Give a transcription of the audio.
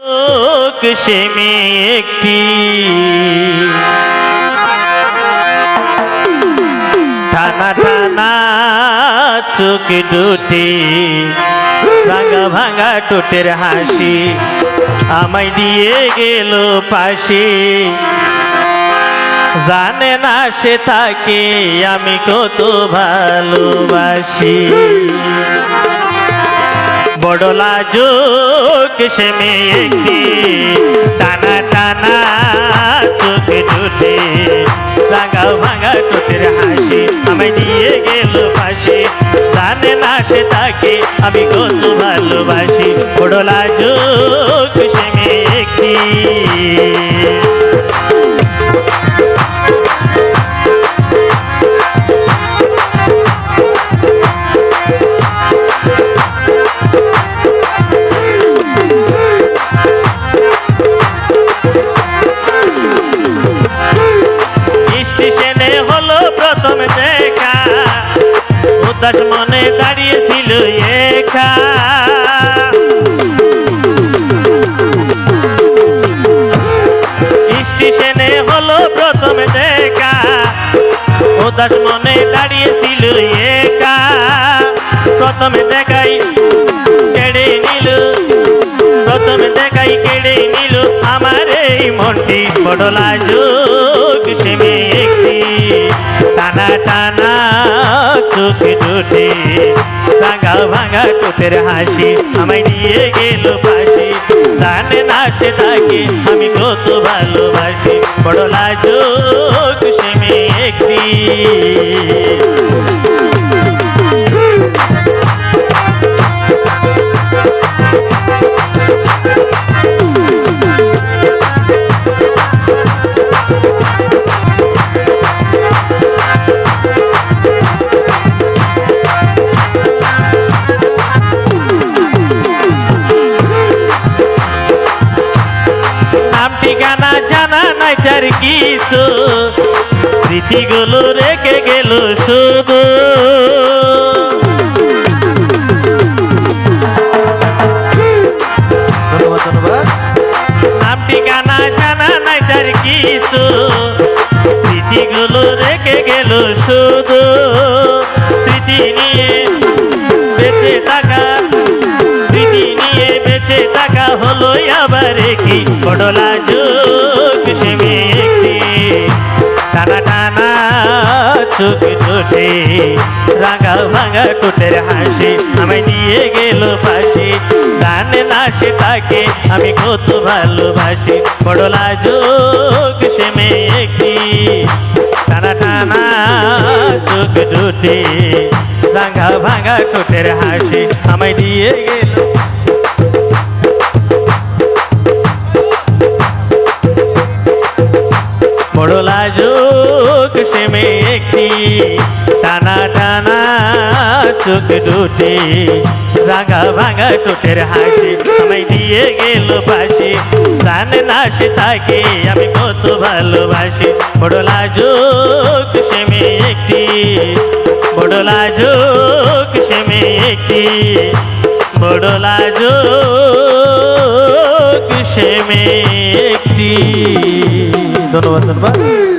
সে মেয়ে একটি টানা টানা চোখ দুটি ভাঙা ভাঙা ঠোঁটের হাসি আমায় দিয়ে গেল পাশে জানে না সে তাকে আমি কত ভালোবাসি বড় লাজুক সে মেয়ে একটি টানা টানা চোখ দুটি ভাঙা ভাঙা ঠোঁটের হাসি আমায় দিয়ে গেল পাশে জানে না সে তাকে আমি কত ভালোবাসি বড় লাজুক সে মেয়ে একটি উদাস মনে দাঁড়িয়েছিল একা স্টেশনে হলো প্রথম দেখা উদাস মনে দাঁড়িয়েছিল একা প্রথমে দেখাই কেড়ে নিল প্রথমে দেখাই কেড়ে নিল আমার এই মনটি বড় লাজুক সে মেয়ে একটি টানা টানা চোখ দুটি ভাঙা ভাঙা ঠোঁটের হাসি আমায় নিয়ে গেল পাশে জানে না সে তাকে আমি কত ভালোবাসি বড় লাজুক সে মেয়ে একটি ঠিকানা জানা নাই তার কিছু স্মৃতিগুলো রেখে গেল শুধু নাম ঠিকানা জানা নাই তার কিছু স্মৃতিগুলো রেখে গেল শুধু স্মৃতি নিয়ে বেঁচে থাকা স্মৃতি নিয়ে বেঁচে থাকা হলো আবার কি বড় লাজুক সে মেয়ে একটি টানা টানা চোখ দুটি রাঙা ভাঙা ঠোঁটের হাসি আমায় নিয়ে গেল পাশে জানে না সে তাকে আমি কত ভালোবাসি বড় লাজুক সে মেয়ে একটি টানা টানা চোখ দুটি রাঙা ভাঙা ঠোঁটের হাসি আমায় দিয়ে গেল বড় লাজুক সে মেয়ে একটি টানা টানা চোখ দুটি রাঙা ভাঙা ঠোঁটের হাসি আমায় দিয়ে গেল পাশে জানে না সে তাকে আমি কত ভালোবাসি বড় লাজুক সে মেয়ে একটি বড় লাজুক সে মেয়ে একটি বড় লাজুক সে মেয়ে একটি ধন্যবাদ ধন্যবাদ।